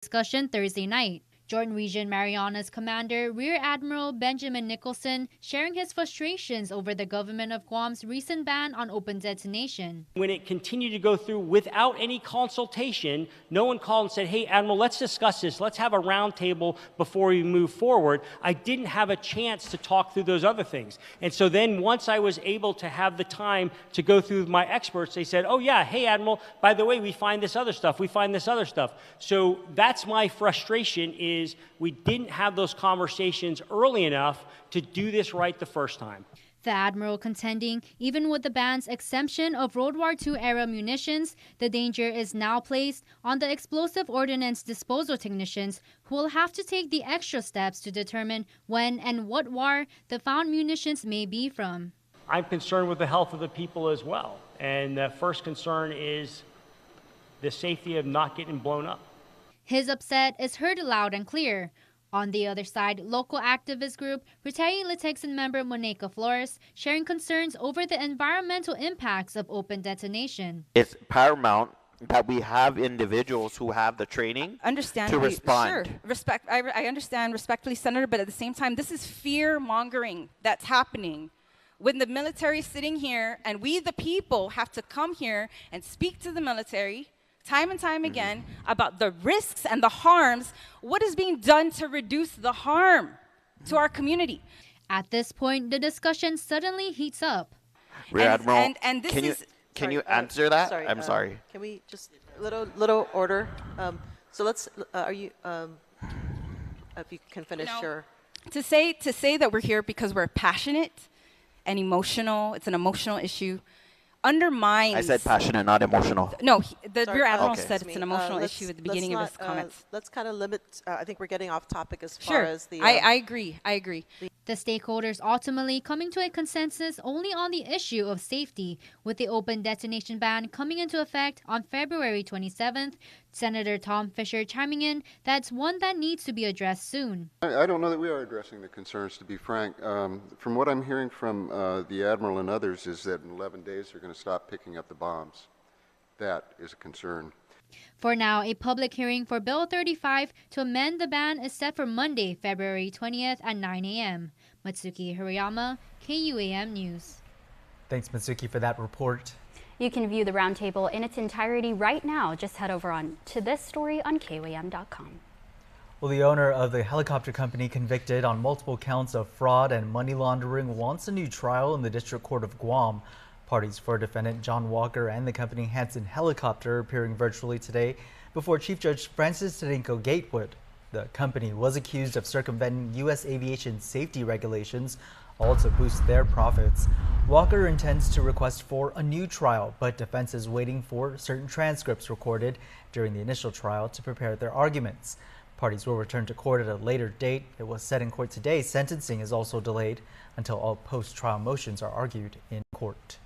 discussion Thursday night. Jordan Region Marianas Commander Rear Admiral Benjamin Nicholson sharing his frustrations over the government of Guam's recent ban on open detonation. When it continued to go through without any consultation, no one called and said, hey, Admiral, let's discuss this. Let's have a roundtable before we move forward. I didn't have a chance to talk through those other things. And so then once I was able to have the time to go through with my experts, they said, oh, yeah, hey, Admiral, by the way, we find this other stuff. We find this other stuff. So that's my frustration is we didn't have those conversations early enough to do this right the first time. The Admiral contending, even with the ban's exemption of World War II era munitions, the danger is now placed on the explosive ordnance disposal technicians who will have to take the extra steps to determine when and what war the found munitions may be from. I'm concerned with the health of the people as well. And the first concern is the safety of not getting blown up. His upset is heard loud and clear. On the other side, local activist group Rotary Texan member Monica Flores sharing concerns over the environmental impacts of open detonation. It's paramount that we have individuals who have the training to respond. Sure, I understand respectfully, Senator, but at the same time, this is fear-mongering that's happening. When the military is sitting here and we, the people, have to come here and speak to the military time and time again about the risks and the harms, what is being done to reduce the harm to our community. At this point, the discussion suddenly heats up. Rear Admiral, can you answer that? Sorry, I'm sorry. Can we just little order? So let's. Are you? If you can finish your. To say that we're here because we're passionate and emotional. It's an emotional issue. Undermines. I said passionate, not emotional. No, the Rear Admiral said it's an emotional issue at the beginning of his comments. Let's kind of limit. I think we're getting off topic as far as the. I agree. The stakeholders ultimately coming to a consensus only on the issue of safety, with the open detonation ban coming into effect on February 27th. Senator Tom Fisher chiming in that's one that needs to be addressed soon. I don't know that we are addressing the concerns, to be frank. From what I'm hearing from the Admiral and others is that in 11 days they're going to stop picking up the bombs. That is a concern. For now, a public hearing for Bill 35 to amend the ban is set for Monday, February 20th at 9 a.m. Matsuki Hirayama, KUAM News. Thanks, Matsuki, for that report. You can view the roundtable in its entirety right now. Just head over on to this story on KUAM.com. Well, the owner of the helicopter company convicted on multiple counts of fraud and money laundering wants a new trial in the District Court of Guam. Parties for defendant John Walker and the company Hanson Helicopter appearing virtually today before Chief Judge Francis Tarinko Gatewood. The company was accused of circumventing U.S. aviation safety regulations, all to boost their profits. Walker intends to request for a new trial, but defense is waiting for certain transcripts recorded during the initial trial to prepare their arguments. Parties will return to court at a later date. It was set in court today. Sentencing is also delayed until all post-trial motions are argued in court.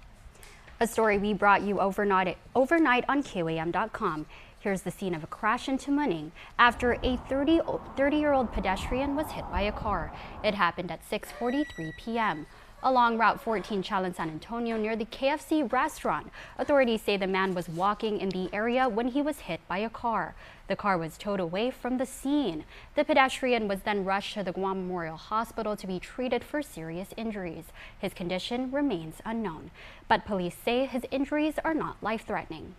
A story we brought you overnight on KUAM.com. Here's the scene of a crash into Muning after a 30-year-old pedestrian was hit by a car. It happened at 6:43 p.m. along Route 14 Chalon San Antonio near the KFC restaurant. Authorities say the man was walking in the area when he was hit by a car. The car was towed away from the scene. The pedestrian was then rushed to the Guam Memorial Hospital to be treated for serious injuries. His condition remains unknown, but police say his injuries are not life-threatening.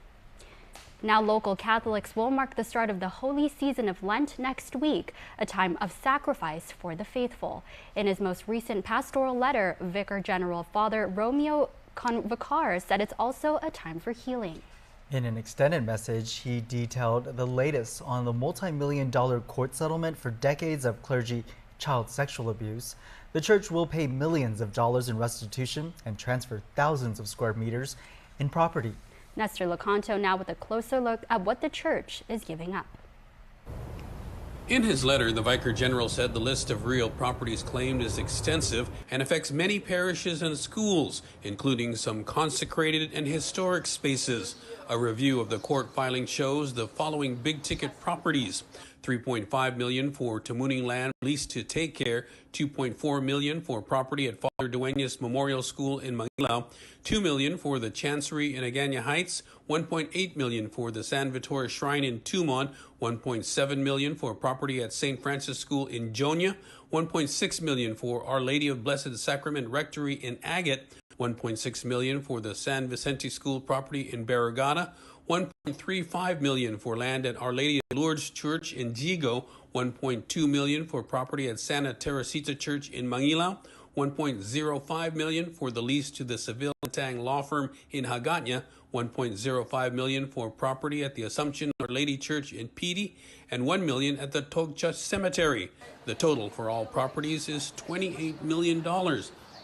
Now local Catholics will mark the start of the holy season of Lent next week, a time of sacrifice for the faithful. In his most recent pastoral letter, Vicar General Father Romeo Convocar said it's also a time for healing. In an extended message, he detailed the latest on the multi-million-dollar court settlement for decades of clergy child sexual abuse. The church will pay millions of dollars in restitution and transfer thousands of square meters in property. Nestor Lecanto now with a closer look at what the church is giving up. In his letter, the Vicar General said the list of real properties claimed is extensive and affects many parishes and schools, including some consecrated and historic spaces. A review of the court filing shows the following big-ticket properties: $3.5 million for Tamuning land leased to Take Care, $2.4 million for property at Father Dueñas Memorial School in Magalahigada, $2 million for the Chancery in Agana Heights, $1.8 million for the San Vittoria Shrine in Tumon, $1.7 million for property at St. Francis School in Jonia, $1.6 million for Our Lady of Blessed Sacrament Rectory in Agate, $1.6 million for the San Vicente School property in Barragata, $1.35 million for land at Our Lady of Lourdes Church in Jigo, $1.2 million for property at Santa Teresita Church in Manila, $1.05 million for the lease to the Seville Tang law firm in Hagåtña, $1.05 million for property at the Assumption Our Lady Church in Pidi, and $1 million at the Togcha Cemetery. The total for all properties is $28 million.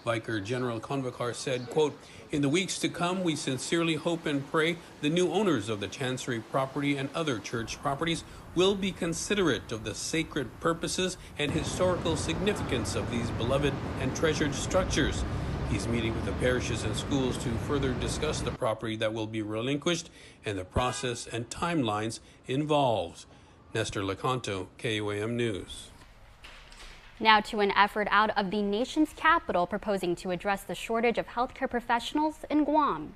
Vicar General Convocar said, quote, "In the weeks to come, we sincerely hope and pray the new owners of the Chancery property and other church properties will be considerate of the sacred purposes and historical significance of these beloved and treasured structures." He's meeting with the parishes and schools to further discuss the property that will be relinquished and the process and timelines involved. Nestor Lecanto, KUAM News. Now to an effort out of the nation's capital proposing to address the shortage of healthcare professionals in Guam.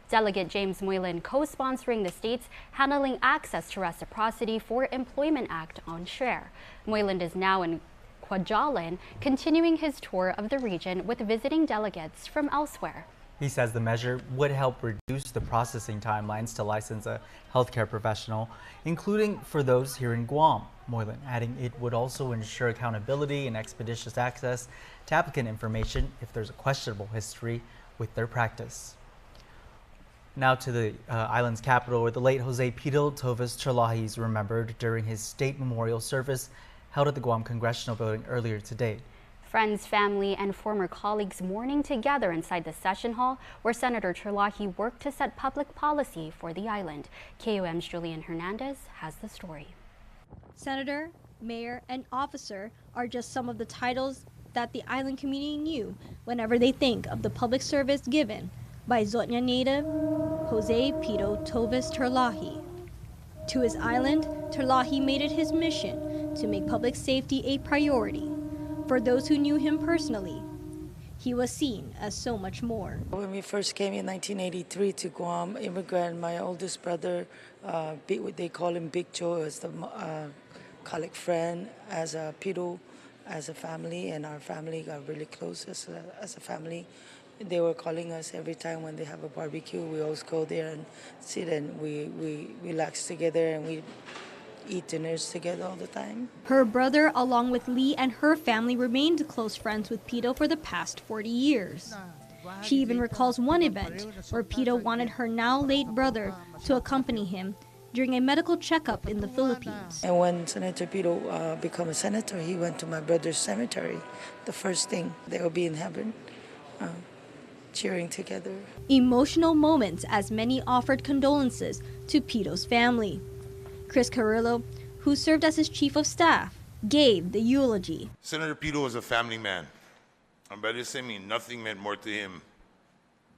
Delegate James Moylan co-sponsoring the state's Handling Access to Reciprocity for Employment Act on SHARE. Moylan is now in Kwajalein, continuing his tour of the region with visiting delegates from elsewhere. He says the measure would help reduce the processing timelines to license a healthcare professional, including for those here in Guam. Moylan adding it would also ensure accountability and expeditious access to applicant information if there's a questionable history with their practice. Now to the island's capital, where the late Jose Pito Tovis Terlahi is remembered during his state memorial service held at the Guam Congressional Building earlier today. Friends, family, and former colleagues mourning together inside the session hall where Senator Terlahi worked to set public policy for the island. KUAM's Julian Hernandez has the story. Senator, mayor, and officer are just some of the titles that the island community knew whenever they think of the public service given by Zotnya native Jose Pito Tovis Terlahi. To his island, Terlahi made it his mission to make public safety a priority. For those who knew him personally, he was seen as so much more. When we first came in 1983 to Guam, immigrant, my oldest brother, they call him Big Joe, as the colleague friend, as a Pito, as a family, and our family got really close as a family. They were calling us every time when they have a barbecue. We always go there and sit and we relax together and we eat dinners together all the time. Her brother, along with Lee and her family, remained close friends with Pito for the past 40 years. She even recalls one event where Pito wanted her now late brother to accompany him during a medical checkup in the Philippines. And when Senator Pito became a senator, he went to my brother's cemetery. The first thing, they will be in heaven, cheering together. Emotional moments as many offered condolences to Pito's family. Chris Carrillo, who served as his chief of staff, gave the eulogy. Senator Pito was a family man. And by this I mean nothing meant more to him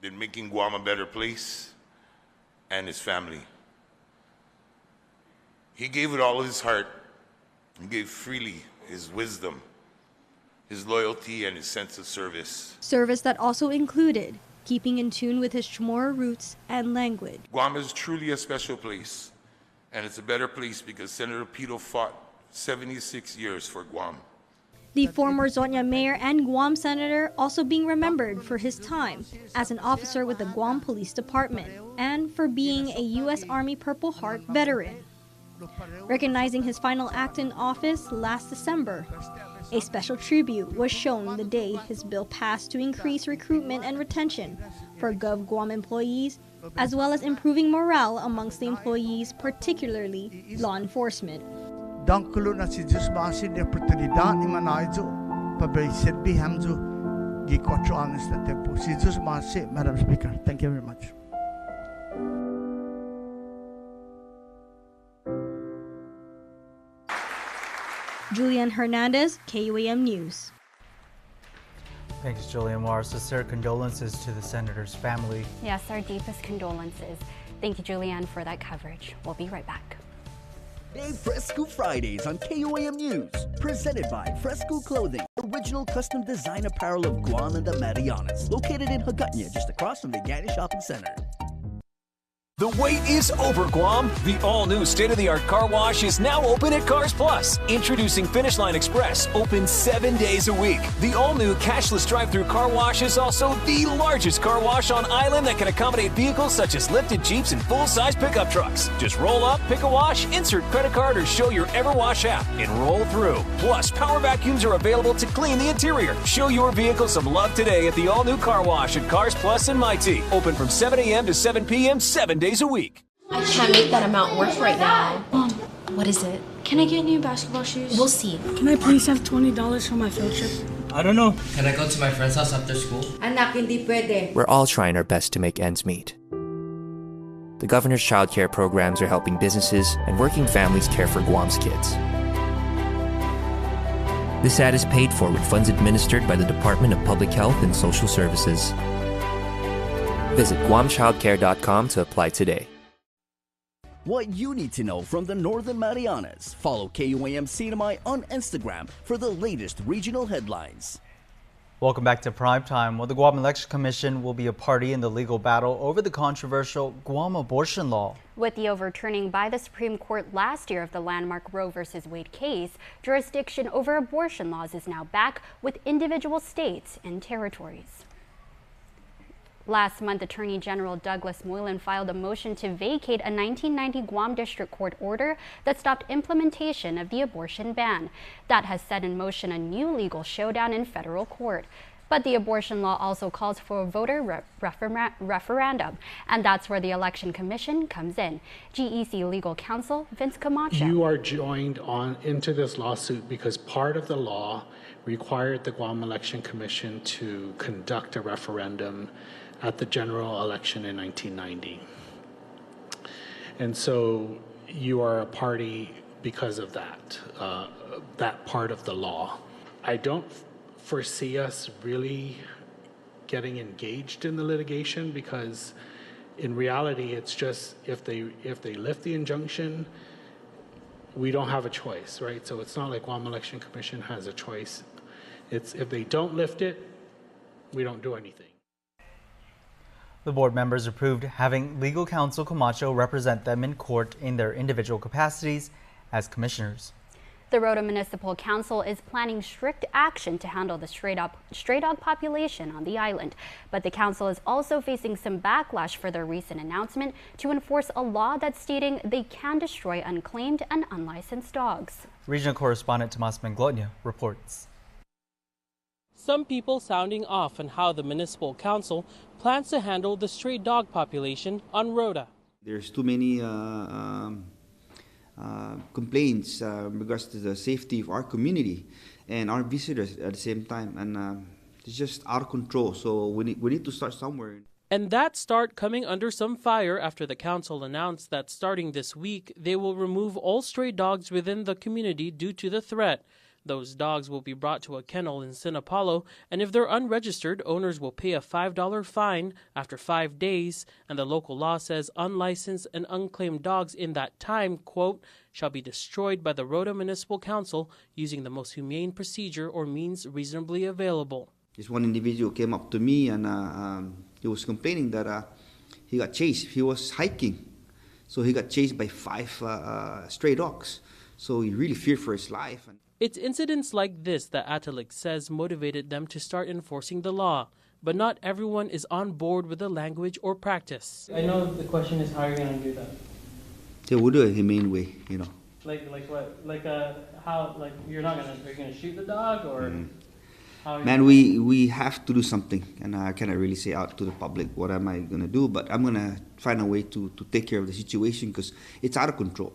than making Guam a better place and his family. He gave it all of his heart. He gave freely his wisdom, his loyalty, and his sense of service. Service that also included keeping in tune with his Chamorro roots and language. Guam is truly a special place, and it's a better place because Senator Pito fought 76 years for Guam. The former Zotnya mayor and Guam senator also being remembered for his time as an officer with the Guam Police Department and for being a U.S. Army Purple Heart veteran. Recognizing his final act in office last December, a special tribute was shown the day his bill passed to increase recruitment and retention for Gov Guam employees, as well as improving morale amongst the employees, particularly law enforcement. Dangkulo na si Diyos base de oportunidad ni manaizo pabay serbi hamzo gi 4 anos na tempo. Si Diyos base, Madam Speaker. Thank you very much. Julian Hernandez, KUAM News. Thanks, Julian. Our sincere condolences to the senator's family. Yes, our deepest condolences. Thank you, Julianne, for that coverage. We'll be right back. Hey, Fresco Fridays on KUAM News. Presented by Fresco Clothing, original custom design apparel of Guam and the Marianas. Located in Hagåtña, just across from the Gani Shopping Center. The wait is over, Guam. The all-new state-of-the-art car wash is now open at Cars Plus. Introducing Finish Line Express, open 7 days a week. The all-new cashless drive-through car wash is also the largest car wash on island that can accommodate vehicles such as lifted Jeeps and full-size pickup trucks. Just roll up, pick a wash, insert credit card, or show your EverWash app and roll through. Plus, power vacuums are available to clean the interior. Show your vehicle some love today at the all-new car wash at Cars Plus in Mighty. Open from 7 a.m. to 7 p.m. 7 days a week. I can't make that amount work right now. Mom, what is it? can I get new basketball shoes? We'll see. Can I please have $20 for my field trip? I don't know. Can I go to my friend's house after school? Anak, hindi pwede. We're all trying our best to make ends meet. The governor's child care programs are helping businesses and working families care for Guam's kids. This ad is paid for with funds administered by the Department of Public Health and Social Services. Visit guamchildcare.com to apply today. What you need to know from the Northern Marianas. Follow KUAM CNMI on Instagram for the latest regional headlines. Welcome back to Primetime. Well, the Guam Election Commission will be a party in the legal battle over the controversial Guam abortion law. With the overturning by the Supreme Court last year of the landmark Roe v. Wade case, jurisdiction over abortion laws is now back with individual states and territories. Last month, Attorney General Douglas Moylan filed a motion to vacate a 1990 Guam District Court order that stopped implementation of the abortion ban. That has set in motion a new legal showdown in federal court. But the abortion law also calls for a voter referendum, and that's where the Election Commission comes in. GEC Legal Counsel Vince Camacho. You are joined into this lawsuit because part of the law required the Guam Election Commission to conduct a referendum at the general election in 1990. And so you are a party because of that, that part of the law. I don't foresee us really getting engaged in the litigation because in reality it's just if they lift the injunction, we don't have a choice, right? So it's not like Guam Election Commission has a choice. It's if they don't lift it, we don't do anything. The board members approved having legal counsel Camacho represent them in court in their individual capacities as commissioners. The Roto Municipal Council is planning strict action to handle the stray dog population on the island. But the council is also facing some backlash for their recent announcement to enforce a law that's stating they can destroy unclaimed and unlicensed dogs. Regional correspondent Tomas Manglotña reports. Some people sounding off on how the Municipal Council plans to handle the stray dog population on Rota. There's too many complaints in regards to the safety of our community and our visitors at the same time, and it's just out of control. So we need to start somewhere. And that start coming under some fire after the council announced that starting this week, they will remove all stray dogs within the community due to the threat. Those dogs will be brought to a kennel in San Apollo, and if they're unregistered, owners will pay a $5 fine after 5 days, and the local law says unlicensed and unclaimed dogs in that time, quote, shall be destroyed by the Roto Municipal Council using the most humane procedure or means reasonably available. This one individual came up to me and he was complaining that he got chased. He was hiking, so he got chased by 5 stray dogs. So he really feared for his life. It's incidents like this that Atalik says motivated them to start enforcing the law. But not everyone is on board with the language or practice. I know the question is how you're going to do that. They will do it a humane way, you know. Like what? How? Like you're not gonna shoot the dog or? How Man, we have to do something, and I cannot really say out to the public what am I gonna do, but I'm gonna find a way to take care of the situation because it's out of control.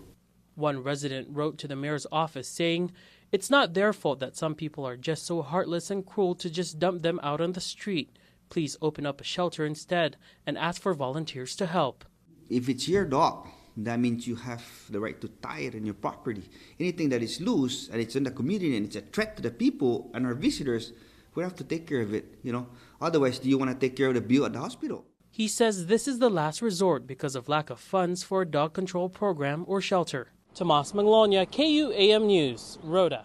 One resident wrote to the mayor's office saying, "It's not their fault that some people are just so heartless and cruel to just dump them out on the street. Please open up a shelter instead and ask for volunteers to help." If it's your dog, that means you have the right to tie it in your property. Anything that is loose and it's in the community and it's a threat to the people and our visitors, we have to take care of it, you know. Otherwise, do you want to take care of the bill at the hospital? He says this is the last resort because of lack of funds for a dog control program or shelter. Tomas Maglonia, KUAM News, Rota.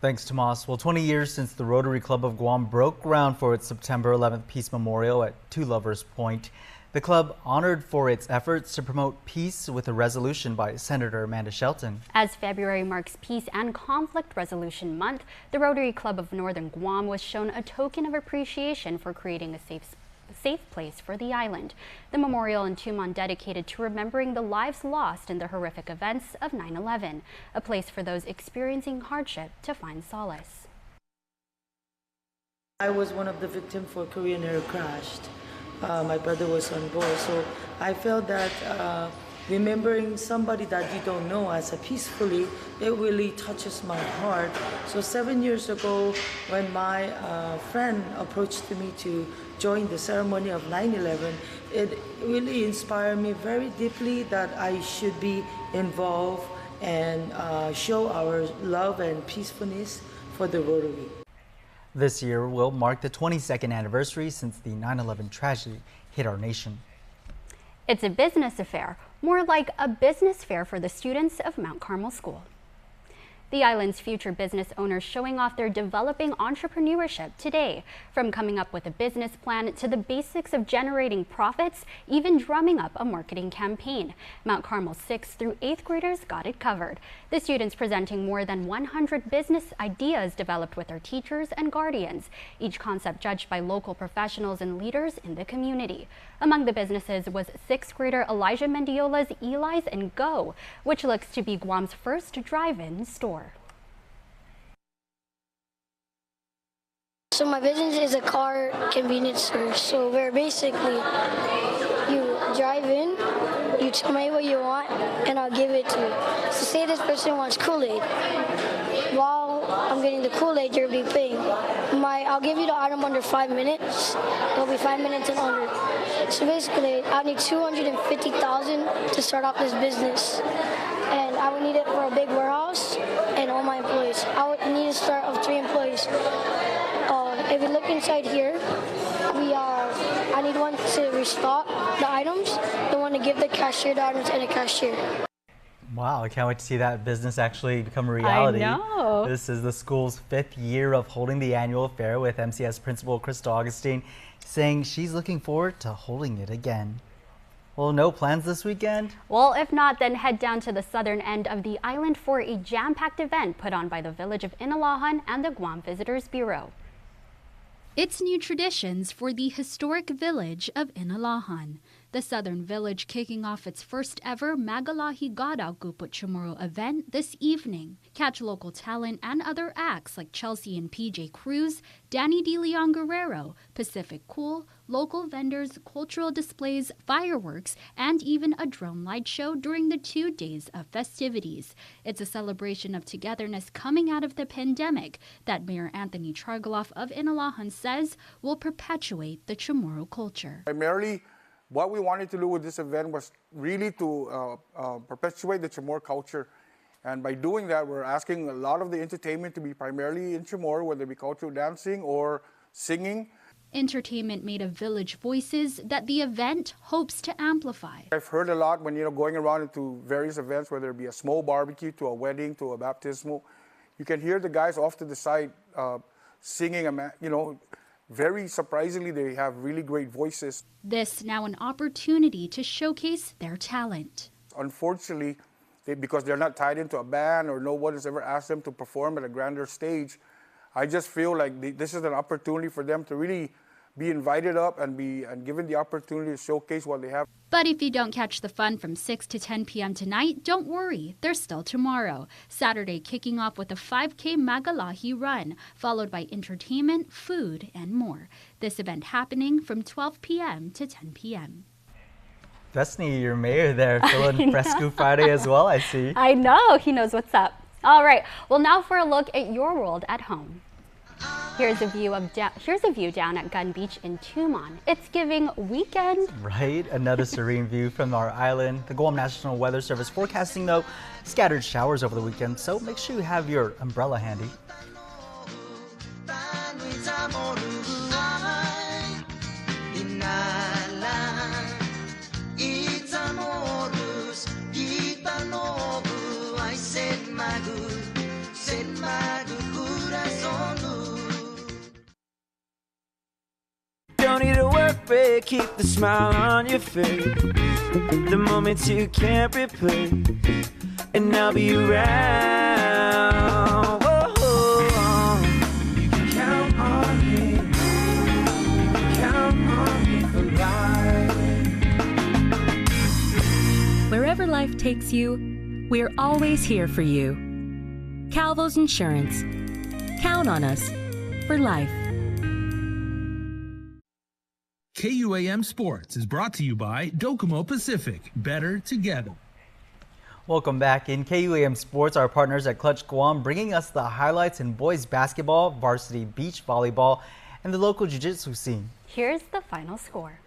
Thanks, Tomas. Well, 20 years since the Rotary Club of Guam broke ground for its September 11th Peace Memorial at Two Lovers Point. The club honored for its efforts to promote peace with a resolution by Senator Amanda Shelton. As February marks Peace and Conflict Resolution Month, the Rotary Club of Northern Guam was shown a token of appreciation for creating a safe place for the island. The memorial in Tumon dedicated to remembering the lives lost in the horrific events of 9/11, a place for those experiencing hardship to find solace. I was one of the victims for Korean Air crashed. My brother was on board, so I felt that remembering somebody that you don't know as a peacefully, it really touches my heart. So 7 years ago, when my friend approached me to join the ceremony of 9/11, it really inspired me very deeply that I should be involved and show our love and peacefulness for the Rotary. This year will mark the 22nd anniversary since the 9/11 tragedy hit our nation. It's a business affair, more like a business fair for the students of Mount Carmel School. The island's future business owners showing off their developing entrepreneurship today, from coming up with a business plan to the basics of generating profits, even drumming up a marketing campaign. Mount Carmel 6th through 8th graders got it covered. The students presenting more than 100 business ideas developed with their teachers and guardians, each concept judged by local professionals and leaders in the community. Among the businesses was 6th grader Elijah Mendiola's Eli's and Go, which looks to be Guam's first drive-in store. So my business is a car convenience store. So where basically you drive in, you tell me what you want, and I'll give it to you. So say this person wants Kool-Aid. While I'm getting the Kool-Aid, you'll be paying. I'll give you the item under 5 minutes. It'll be 5 minutes and under. So basically, I need $250,000 to start off this business. And I would need it for a big warehouse and all my employees. I would need to start with 3 employees. If you look inside here, I need one to restock the items, the one to give the cashier the items, and a cashier. Wow, I can't wait to see that business actually become a reality. I know. This is the school's 5th year of holding the annual fair, with MCS Principal Krista Augustine saying she's looking forward to holding it again. Well, no plans this weekend? Well, if not, then head down to the southern end of the island for a jam-packed event put on by the village of Inalahan and the Guam Visitors Bureau. It's new traditions for the historic village of Inalahan. The southern village kicking off its first ever Magalahigada Guput Chamorro event this evening. Catch local talent and other acts like Chelsea and PJ Cruz, Danny De Leon Guerrero, Pacific Cool, local vendors, cultural displays, fireworks, and even a drone light show during the 2 days of festivities. It's a celebration of togetherness coming out of the pandemic that Mayor Anthony Chargaloff of Inalahan says will perpetuate the Chamorro culture. Primarily, what we wanted to do with this event was really to perpetuate the Chamorro culture. And by doing that, we're asking a lot of the entertainment to be primarily in Chamorro, whether it be cultural dancing or singing. Entertainment made of village voices that the event hopes to amplify. I've heard a lot when, going around into various events, whether it be a small barbecue to a wedding to a baptismal, you can hear the guys off to the side singing, very surprisingly, they have really great voices. This now an opportunity to showcase their talent. Unfortunately, because they're not tied into a band or no one has ever asked them to perform at a grander stage, I just feel like this is an opportunity for them to really be invited up and given the opportunity to showcase what they have. But if you don't catch the fun from 6 to 10 p.m. tonight, don't worry, there's still tomorrow. Saturday kicking off with a 5K Magalahi run, followed by entertainment, food, and more. This event happening from 12 p.m. to 10 p.m. Destiny, your mayor there, filling Fresco Friday as well, I see. I know, he knows what's up. All right, well now for a look at your world at home. Here's a view down at Gun Beach in Tumon. It's giving weekend. Right, another serene view from our island. The Guam National Weather Service forecasting, though, scattered showers over the weekend, so make sure you have your umbrella handy. break, keep the smile on your face. The moments you can't replace, and I'll be around. Whoa. You can count on me. You can count on me for life. Wherever life takes you, we're always here for you. Calvo's Insurance. Count on us for life. KUAM Sports is brought to you by Docomo Pacific. Better together. Welcome back. In KUAM Sports, our partners at Clutch Guam bringing us the highlights in boys basketball, varsity beach volleyball, and the local jiu-jitsu scene. Here's the final score.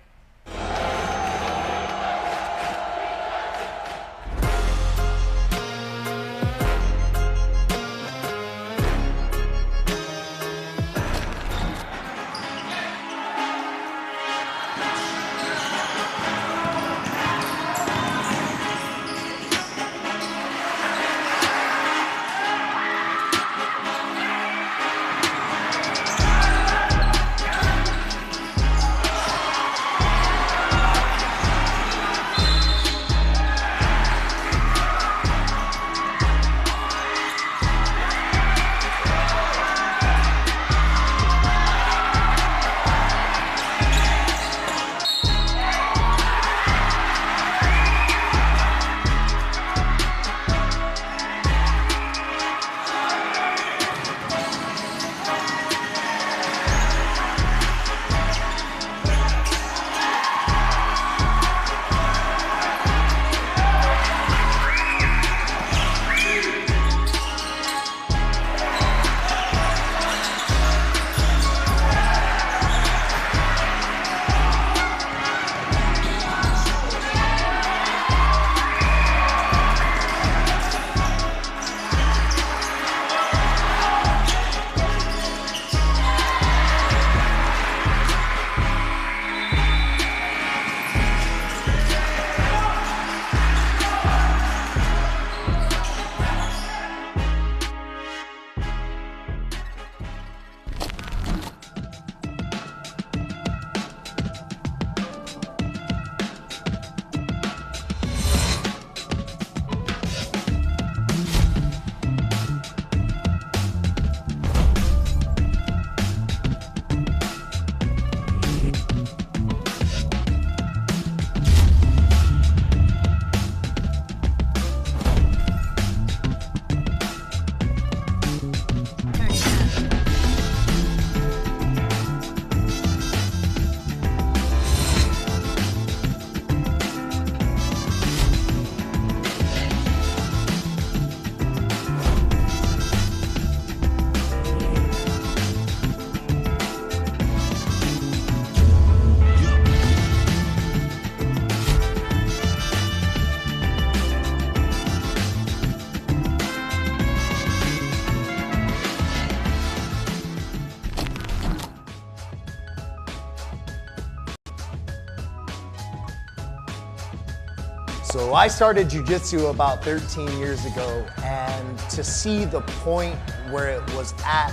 So I started jiu-jitsu about 13 years ago, and to see the point where it was at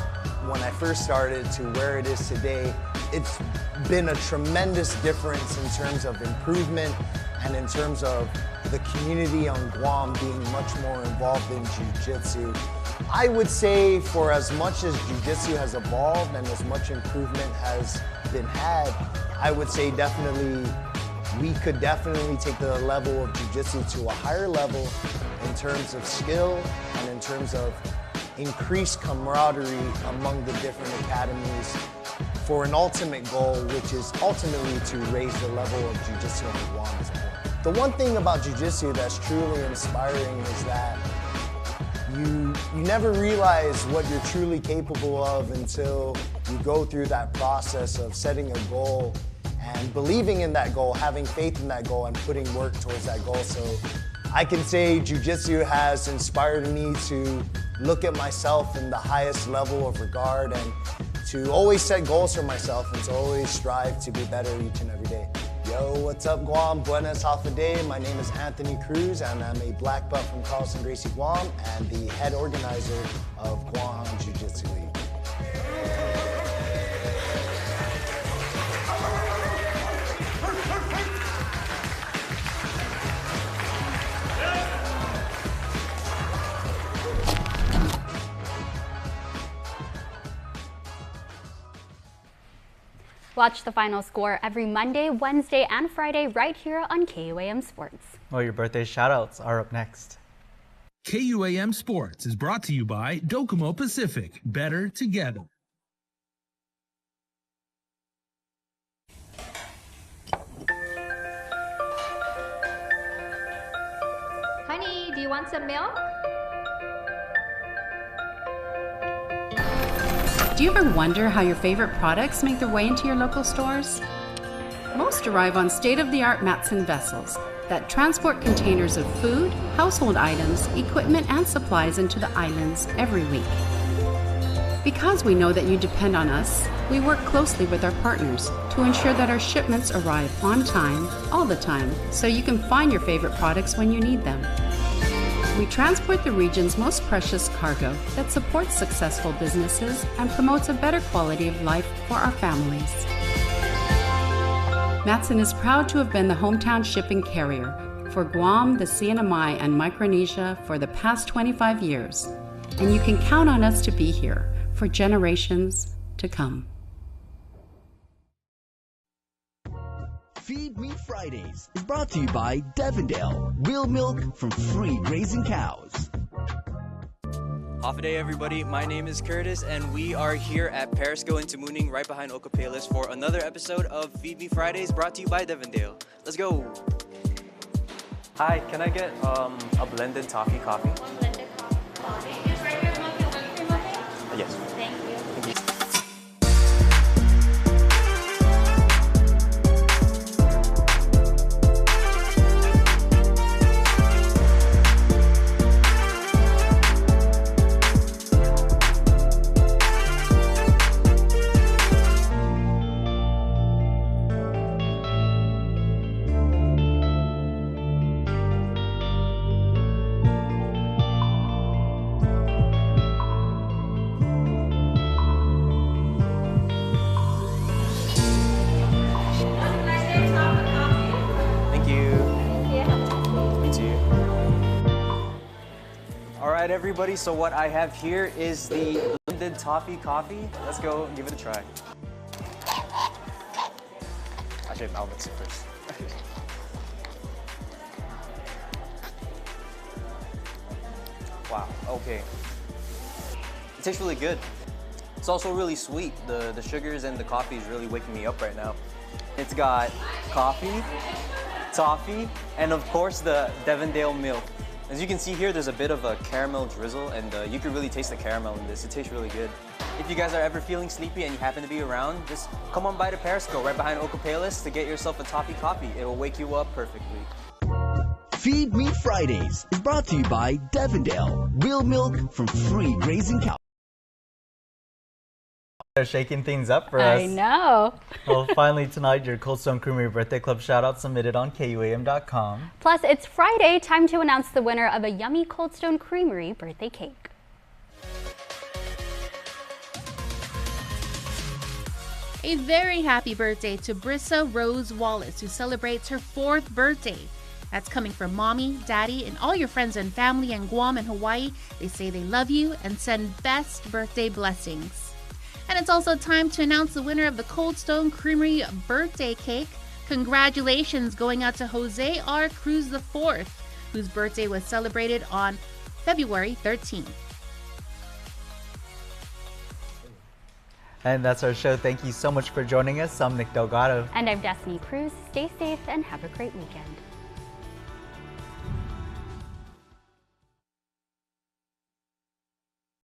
when I first started to where it is today, it's been a tremendous difference in terms of improvement and in terms of the community on Guam being much more involved in jiu-jitsu. I would say for as much as jiu-jitsu has evolved and as much improvement has been had, I would say we could definitely take the level of jiu-jitsu to a higher level in terms of skill and in terms of increased camaraderie among the different academies for an ultimate goal, which is ultimately to raise the level of jiu-jitsu on Guam as a whole. The one thing about jiu-jitsu that's truly inspiring is that you never realize what you're truly capable of until you go through that process of setting a goal and believing in that goal, having faith in that goal, and putting work towards that goal. So I can say jiu-jitsu has inspired me to look at myself in the highest level of regard and to always set goals for myself and to always strive to be better each and every day. Yo, what's up Guam? Buenas half day. My name is Anthony Cruz and I'm a black belt from Carlson Gracie, Guam, and the head organizer of Guam Jiu-Jitsu League. Watch the final score every Monday, Wednesday, and Friday right here on KUAM Sports. Well, your birthday shoutouts are up next. KUAM Sports is brought to you by Docomo Pacific. Better together. Honey, do you want some milk? Do you ever wonder how your favorite products make their way into your local stores? Most arrive on state-of-the-art Matson vessels that transport containers of food, household items, equipment, and supplies into the islands every week. Because we know that you depend on us, we work closely with our partners to ensure that our shipments arrive on time, all the time, so you can find your favorite products when you need them. We transport the region's most precious cargo that supports successful businesses and promotes a better quality of life for our families. Matson is proud to have been the hometown shipping carrier for Guam, the CNMI, and Micronesia for the past 25 years, and you can count on us to be here for generations to come. Feed Me Fridays is brought to you by Devondale, real milk from free grazing cows. Half a day, everybody. My name is Curtis, and we are here at Perisco in Tamuning, right behind Ocopalis, for another episode of Feed Me Fridays, brought to you by Devondale. Let's go. Hi, can I get a blended toffee coffee? One blended coffee. Is regular milk and whipped cream okay? Yes. Thank you. Everybody, so what I have here is the blended toffee coffee. Let's go give it a try. Actually, I'll mix it first. Wow, okay. It tastes really good. It's also really sweet. The sugars and the coffee is really waking me up right now. It's got coffee, toffee, and of course the Devondale milk. As you can see here, there's a bit of a caramel drizzle, and you can really taste the caramel in this. It tastes really good. If you guys are ever feeling sleepy and you happen to be around, just come on by to Perisco, right behind Ocopalis, to get yourself a toffee coffee. It will wake you up perfectly. Feed Me Fridays is brought to you by Devondale, real milk from free grazing cows. They're shaking things up for us. I know. Well, finally tonight, your Cold Stone Creamery Birthday Club shoutout submitted on KUAM.com. Plus, it's Friday, time to announce the winner of a yummy Cold Stone Creamery birthday cake. A very happy birthday to Brissa Rose Wallace, who celebrates her 4th birthday. That's coming from Mommy, Daddy, and all your friends and family in Guam and Hawaii. They say they love you and send best birthday blessings. And it's also time to announce the winner of the Cold Stone Creamery birthday cake. Congratulations going out to Jose R. Cruz IV, whose birthday was celebrated on February 13th. And that's our show. Thank you so much for joining us. I'm Nick Delgado. And I'm Destiny Cruz. Stay safe and have a great weekend.